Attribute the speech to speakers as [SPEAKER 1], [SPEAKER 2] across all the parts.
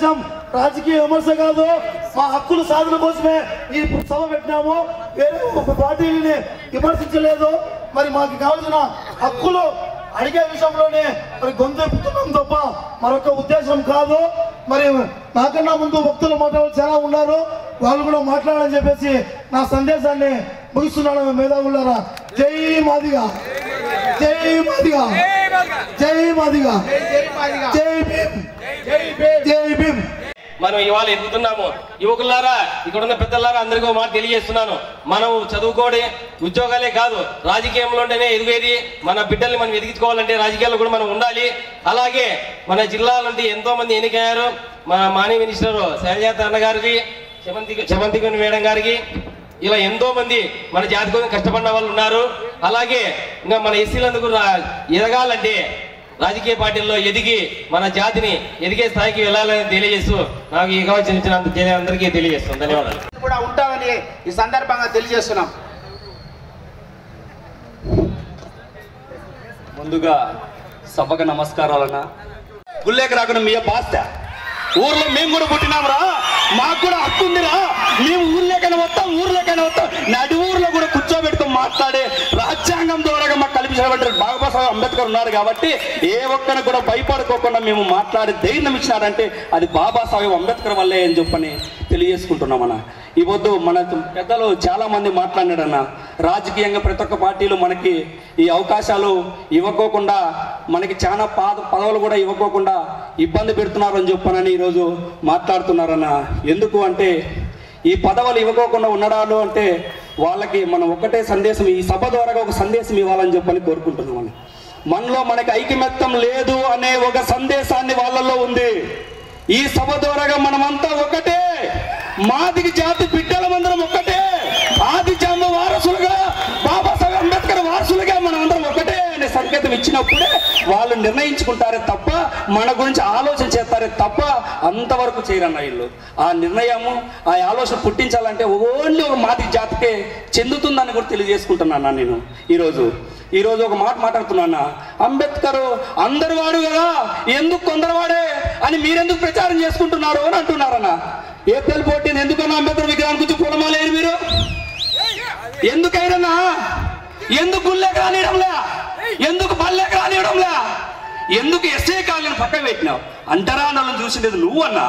[SPEAKER 1] ఉద్దేశం రాజకీయ విమర్శ కాదు. మా హక్కుల సాధన కోసమే ఈ సభ పెట్టినాము. వేరే ఒక పార్టీని విమర్శించలేదు. మరి మాకు కావాల్సిన హక్కులు అడిగే విషయంలోనే మరి గొంతెప్పుతున్నాం తప్ప మరొక ఉద్దేశం కాదు. మరి నాకన్నా ముందు భక్తులు మాట్లాడారు చాలా ఉన్నారు, వాళ్ళు కూడా మాట్లాడాలని చెప్పేసి నా సందేశాన్ని ముగిస్తున్నాను. మేధావులారా, జై మాదిగా, జై మాదిగా, జై మాదిగా, జై భీమ్, జై భీమ్.
[SPEAKER 2] మనం ఇవాళ ఎదుగుతున్నాము. యువకులారా, ఇక్కడ ఉన్న పెద్దలారా, అందరికీ మాట తెలియజేస్తున్నాను. మనం చదువుకోవడే ఉద్యోగాలే కాదు, రాజకీయంలోనే ఎదిగేది. మన బిడ్డల్ని మనం ఎదిగించుకోవాలంటే రాజకీయాల్లో కూడా మనం ఉండాలి. అలాగే మన జిల్లాలంటే ఎంతో మంది ఎన్నికయ్యారు. మన మాజీ మినిస్టర్ శైలజాత అన్న గారికి, చెమంతి మేడం గారికి, ఇలా ఎంతో మంది మన జాతి కోసం కష్టపడిన వాళ్ళు ఉన్నారు. అలాగే ఇంకా మన ఎస్సీలందుకు ఎదగాలంటే రాజకీయ పార్టీల్లో ఎదిగి మన జాతిని ఎదిగే స్థాయికి వెళ్ళాలని తెలియజేస్తూ నాకు ఈ అవకాశం ఇచ్చిన అందరికీ తెలియజేస్తాం. ధన్యవాదాలు.
[SPEAKER 3] కూడా ఉంటామని ఈ సందర్భంగా తెలియజేస్తున్నాం.
[SPEAKER 4] ముందుగా సభకు నమస్కారాలన్నా. గుళ్ళేకి రాకుండా మీ బాస్త ఊర్లో మేము కూడా పుట్టినామురా, మాకు కూడా హక్కు ఉందిరా. మేము ఊర్లేకైనా వస్తాం, ఊర్లేకైనా వస్తాం. నడి ఊర్లో కూడా కూర్చోబెట్టుకొని మాట్లాడే రాజ్యాంగం ద్వారా మాకు కల్పించినటువంటి బాబాసాహెబ్ అంబేద్కర్ ఉన్నారు కాబట్టి ఏ ఒక్కరిని కూడా భయపడుకోకుండా మేము మాట్లాడే ధైర్యం ఇచ్చినారంటే అది బాబాసాహెబ్ అంబేద్కర్ వల్లే అని చెప్పని తెలియజేసుకుంటున్నామన్న. ఈ పొద్దు మన పెద్దలు చాలా మంది మాట్లాడినాడన్న, రాజకీయంగా ప్రతి ఒక్క పార్టీలు మనకి ఈ అవకాశాలు ఇవ్వకోకుండా, మనకి చాలా పదవులు కూడా ఇవ్వకోకుండా ఇబ్బంది పెడుతున్నారు అని చెప్పనని ఈరోజు మాట్లాడుతున్నారన్న. ఎందుకు అంటే ఈ పదవులు ఇవ్వకోకుండా ఉండడాలు అంటే వాళ్ళకి మనం ఒక్కటే సందేశం, ఈ సభ ద్వారా ఒక సందేశం ఇవ్వాలని చెప్పని కోరుకుంటున్నామని. మనలో మనకి ఐకమత్యం లేదు అనే ఒక సందేశాన్ని వాళ్ళలో ఉంది. ఈ సభ ద్వారా మనమంతా ఒకటే, మాదిగ జాతి బిడ్డలమందరం ఒక్కటే, ఆది జాంబ వారసులుగా, బాబాసాహెబ్ అంబేద్కర్ వారసులుగా మనం అందరం ఒకటే అనే సంకేతం ఇచ్చినప్పుడే వాళ్ళు నిర్ణయించుకుంటారే తప్ప మన గురించి ఆలోచన చేస్తారే తప్ప అంతవరకు చేయరన్న వీళ్ళు. ఆ నిర్ణయము, ఆ ఆలోచన పుట్టించాలంటే ఓన్లీ ఒక మాదిగ జాతికే చెందుతుందని కూడా తెలియజేసుకుంటున్నాను నేను. ఈరోజు ఒక మాట మాట్లాడుతున్నా, అంబేద్కర్ అందరు వాడు కదా, ఎందుకు కొందరు అని మీరెందుకు ప్రచారం చేసుకుంటున్నారు అని అంటున్నారన్న. ఏప్రిల్ 14 ఎందుకన్నా అంబేద్కర్ విగ్రహాన్ని గురించి పొలమాలేరు మీరు? ఎందుకైనా ఎందుకు గుళ్ళేకి రానియడంలే, ఎందుకు పల్లెకి రానియడంలే, ఎందుకు ఎస్సీ కాలనీ పక్క పెట్టినావు? అంటరానలను చూసినది నువ్వన్నా.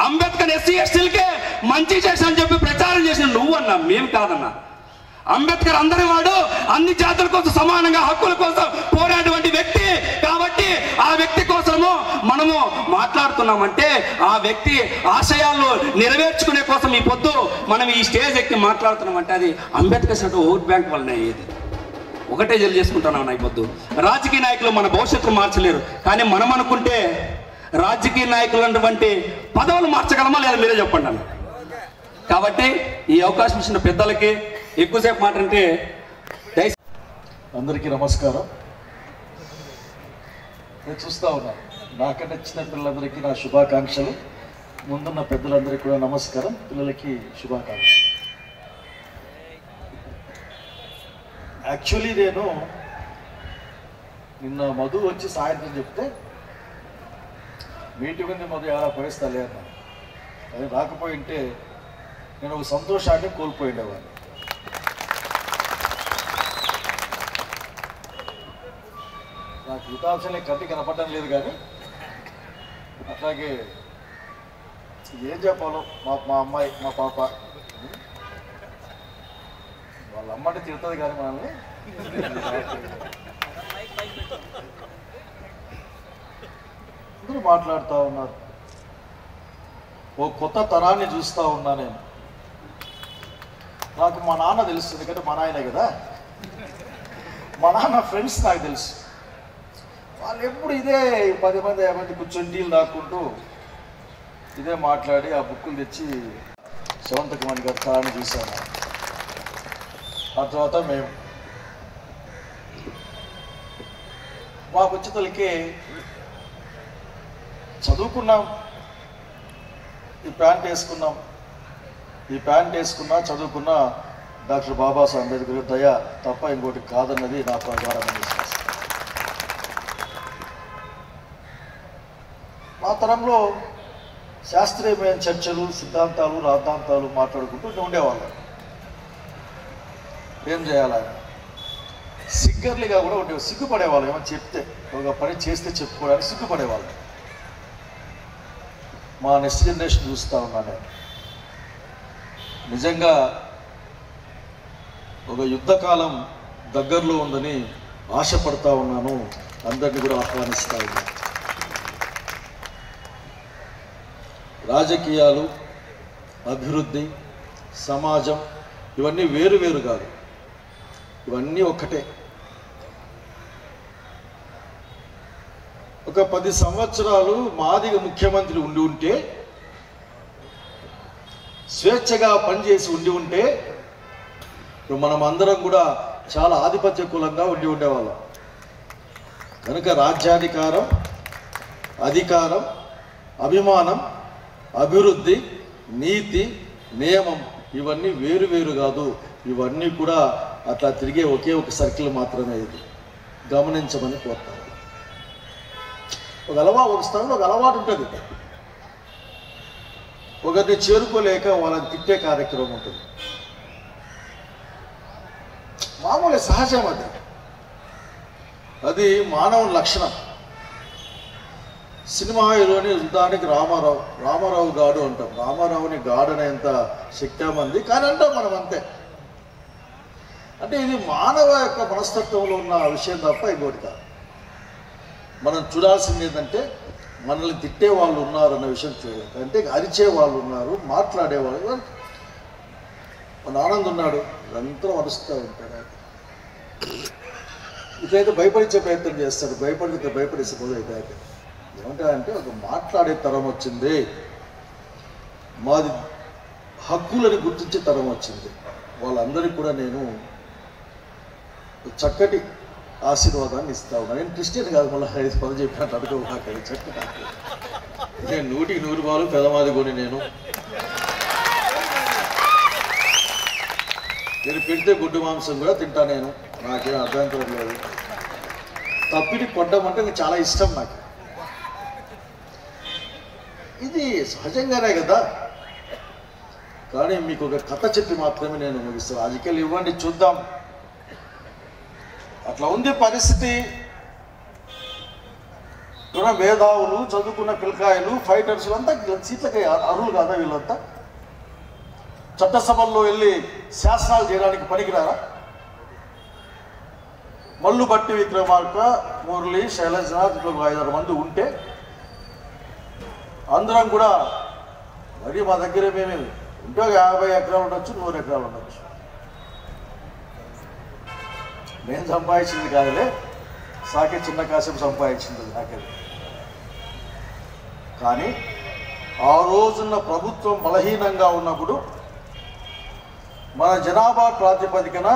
[SPEAKER 4] అంబేద్కర్ ఎస్సీ ఎస్టీలకే మంచి చేశానని చెప్పి ప్రచారం చేసిన నువ్వన్నా, మేం కాదన్నా. అంబేద్కర్ అందరి వాడు, అన్ని జాతుల కోసం సమానంగా హక్కుల కోసం పోరాటువంటి వ్యక్తి కాబట్టి ఆ వ్యక్తి కోసము మనము మాట్లాడుతున్నామంటే ఆ వ్యక్తి ఆశయాలను నెరవేర్చుకునే కోసం ఈ పొద్దు మనం ఈ స్టేజ్ ఎక్కి మాట్లాడుతున్నామంటే అది అంబేద్కర్ సెట్ ఓట్ బ్యాంక్ వల్లనే అయ్యేది. ఒకటే చేసుకుంటున్నాం ఈ పొద్దు. రాజకీయ నాయకులు మన భవిష్యత్తు మార్చలేరు, కానీ మనం అనుకుంటే రాజకీయ నాయకులు అటువంటి పదవులు మార్చగలమా లేదా మీరే చెప్పండి అన్న. కాబట్టి ఈ అవకాశం ఇచ్చిన పెద్దలకి ఎక్కువసేపు మాట అంటే
[SPEAKER 1] అందరికీ నమస్కారం. నేను చూస్తూ ఉన్నాను, నాకంటే చిన్న పిల్లలందరికీ నా శుభాకాంక్షలు. ముందున్న పెద్దలందరికీ కూడా నమస్కారం, పిల్లలకి శుభాకాంక్షలు. యాక్చువల్లీ నేను నిన్న మధు వచ్చి సాయంత్రం చెప్తే మీటింగ్ ఉంది మధు ఎలా పోయిస్తాలే అన్నా. అది రాకపోయింటే నేను ఒక సంతోషాన్ని కోల్పోయిండేవాడిని. నాకు హితాంశలే కంటి కనపడడం లేదు, కానీ అట్లాగే ఏం చెప్పాలో మా అమ్మాయి, మా పాప, వాళ్ళ అమ్మంటే తిడుతుంది కానీ మనల్ని అందరూ మాట్లాడుతూ ఉన్నారు. ఓ కొత్త తరాన్ని చూస్తూ ఉన్నా నేను. నాకు మా నాన్న తెలుసు, ఎందుకంటే మా నాయనే కదా. మా నాన్న ఫ్రెండ్స్ నాకు తెలుసు. వాళ్ళు ఎప్పుడు ఇదే 10 మంది 50 మంది కూర్చొని టీలు తాక్కుంటూ ఇదే మాట్లాడి ఆ బుక్కులు తెచ్చి శవంతకుమారి గారి తరాన్ని చూశాను. ఆ తర్వాత మేము మా బుచ్చతలకి చదువుకున్నాం, ఈ ప్యాంట్ వేసుకున్నా చదువుకున్నా డాక్టర్ బాబాసాహెబ్ అంబేద్కర్ దయ తప్ప ఇంకోటి కాదన్నది నా ప్రగాఢమైన విశ్వాసం. మా తరంలో శాస్త్రీయమైన చర్చలు, సిద్ధాంతాలు, రాద్ధాంతాలు మాట్లాడుకుంటూ ఉండేవాళ్ళం. ఏం చేయాలని సిగ్గర్లీగా కూడా ఉండేవాళ్ళు, సిగ్గుపడేవాళ్ళు. ఏమని చెప్తే, ఒక పని చేస్తే చెప్పుకోవడానికి సిగ్గుపడేవాళ్ళు. మా నెక్స్ట్ జనరేషన్ చూస్తూ ఉన్నాను. నిజంగా ఒక యుద్ధకాలం దగ్గరలో ఉందని ఆశపడతా ఉన్నాను. అందరినీ కూడా ఆహ్వానిస్తూ ఉన్నాను. రాజకీయాలు, అభివృద్ధి, సమాజం ఇవన్నీ వేరు వేరు కాదు, ఇవన్నీ ఒక్కటే. ఒక 10 సంవత్సరాలు మాదిగ ముఖ్యమంత్రి ఉండి ఉంటే, స్వేచ్ఛగా పనిచేసి ఉంటే మనం అందరం కూడా చాలా ఆధిపత్య కులంగా ఉండేవాళ్ళం. కనుక రాజ్యాధికారం, అధికారం, అభిమానం, అభివృద్ధి, నీతి, నియమం ఇవన్నీ వేరు వేరు కాదు. ఇవన్నీ కూడా అట్లా తిరిగే ఒకే ఒక సర్కిల్ మాత్రమే. ఇది గమనించమని కోరుతాను. ఒక స్థలంలో ఒక అలవాటు ఉంటుంది. ఒకరిని చేరుకోలేక వాళ్ళని తిట్టే కార్యక్రమం ఉంటుంది. మామూలు సహజం అది. అది మానవుని లక్షణం. సినిమా హీరోని ఉదాహరణకి రామారావు గాడు అంటాం. రామారావుని గాడు అనేంత శక్తిమంది కానీ అంటాం మనం అంతే. అంటే ఇది మానవ యొక్క మనస్తత్వంలో ఉన్న విషయం తప్ప ఇంకోటి కాదు. మనం చూడాల్సింది ఏంటంటే మనల్ని తిట్టే వాళ్ళు ఉన్నారు అన్న విషయం చూడాలి. అంటే అరిచే వాళ్ళు ఉన్నారు, మాట్లాడేవాళ్ళు. మన ఆనంద్ ఉన్నాడు, నిరంతరం అరుస్తూ ఉంటాడు. ఇట్లయితే భయపడించే ప్రయత్నం చేస్తాడు. భయపడేసే పోదు అయితే ఏమంటాడంటే, ఒక మాట్లాడే తరం వచ్చింది, మాది హక్కులని గుర్తించే తరం వచ్చింది. వాళ్ళందరికీ కూడా నేను చక్కటి ఆశీర్వాదాన్ని ఇస్తా ఉన్నాను. నేను క్రిస్టియన్ కాదు, మళ్ళీ 5 పనులు చెప్పినట్టు అడుగుతాను. చక్కటి నేను 100కి 100 పాలు పెదమాది కొని నేను పెడితే గుడ్డు మాంసం కూడా తింటా. నేను నాకేం అభ్యంతరం లేదు. తప్పిడి కొట్టడం అంటే నాకు చాలా ఇష్టం. నాకు ఇది సహజంగానే కదా. కానీ మీకు ఒక కథ చెప్పి మాత్రమే నేను ముగిస్తాను. రాజకీయాలు ఇవ్వండి చూద్దాం. అట్లా ఉంది పరిస్థితి. మేధావులు, చదువుకున్న పిల్లకాయలు, ఫైటర్స్లు అంతా సీట్లకి అర్హులు కాదా వీళ్ళంతా? చట్టసభల్లో వెళ్ళి శాసనాలు చేయడానికి పనికిరారా? మల్లు బట్టి విక్రమార్క, మురళి, శైలజనాథ్ ఇట్లా 5-6 మంది ఉంటే అందరం కూడా మరి మా దగ్గర మేము ఉంటే 50 ఎకరాలు ఉండొచ్చు, 100 ఎకరాలు ఉండొచ్చు. నేను సంపాదించింది కాదులే, సాకే చిన్న కాసేపు సంపాదించింది నాకది. కానీ ఆ రోజున్న ప్రభుత్వం బలహీనంగా ఉన్నప్పుడు మన జనాభా ప్రాతిపదికన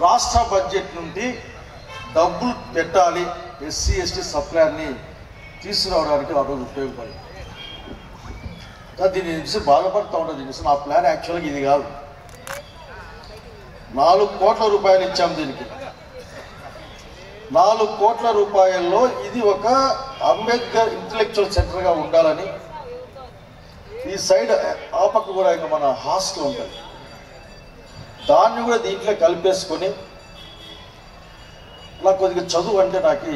[SPEAKER 1] రాష్ట్ర బడ్జెట్ నుండి డబ్బులు పెట్టాలి, ఎస్సీ ఎస్టీ సప్లాన్ని తీసుకురావడానికి ఆ రోజు ఉపయోగపడింది. దీన్ని చూసి బాధపడుతూ ఉంటుంది. దీని నా ప్లాన్ యాక్చువల్గా ఇది కాదు. 4 కోట్ల రూపాయలు ఇచ్చాం దీనికి. 4 కోట్ల రూపాయల్లో ఇది ఒక అంబేద్కర్ ఇంటలెక్చువల్ సెంటర్గా ఉండాలని, ఈ సైడ్ ఆ పక్క కూడా ఇంకా మన హాస్టల్ ఉంటుంది, దాన్ని కూడా దీంట్లో కలిపేసుకొని. నాకు కొద్దిగా చదువు అంటే నాకు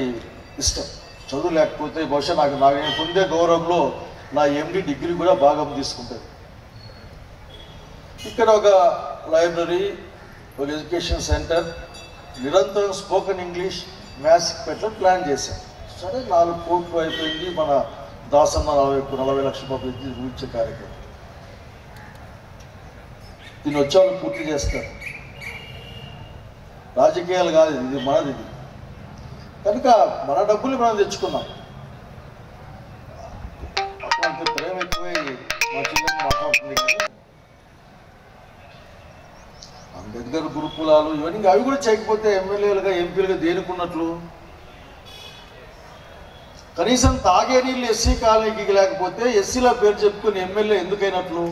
[SPEAKER 1] ఇష్టం. చదువు లేకపోతే బహుశా నాకు నేను పొందే గౌరవంలో నా MD డిగ్రీ కూడా భాగం తీసుకుంటుంది. ఇక్కడ ఒక లైబ్రరీ, ఒక ఎడ్యుకేషన్ సెంటర్, నిరంతరం స్పోకెన్ ఇంగ్లీష్, మ్యాథ్స్ పెట్టడం ప్లాన్ చేశాం. సరే 4 కోట్లు అయిపోయింది. మన దాసన్న 40 లక్షల రూపాయలు ఇచ్చే కార్యక్రమం. దీన్ని వచ్చే వాళ్ళు పూర్తి చేస్తారు. రాజకీయాలు కాదు, ఇది మనది. ఇది కనుక మన డబ్బులు మనం తెచ్చుకున్నాం. అప్పుడు ప్రేమ ఎక్కువై మా చిన్న మాట్లాడుతుంది. కానీ అంబేద్కర్ గురుకులాలు ఇవన్నీ అవి కూడా చేయకపోతే ఎమ్మెల్యేలుగా, ఎంపీలుగా దేనికున్నట్లు? కనీసం తాగే నీళ్ళు ఎస్సీ కాలనీకి లేకపోతే ఎస్సీల పేరు చెప్పుకుని ఎమ్మెల్యే ఎందుకైనట్లు?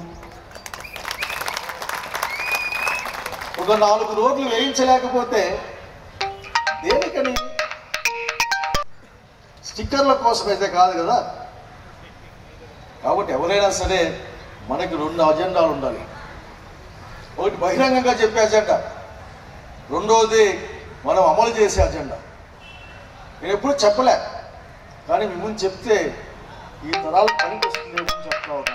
[SPEAKER 1] ఒక 4 రోడ్లు వేయించలేకపోతే దేనికని? స్టిక్కర్ల కోసం అయితే కాదు కదా.
[SPEAKER 5] కాబట్టి ఎవరైనా సరే మనకి 2 అజెండాలు ఉండాలి. ఒకటి బహిరంగంగా చెప్పే అజెండా, రెండవది మనం అమలు చేసే అజెండా. నేను ఎప్పుడు చెప్పలే, కానీ మీ ముందు చెప్తే ఈ తరాలు పనికి వస్తుంది చెప్తా ఉన్నాను.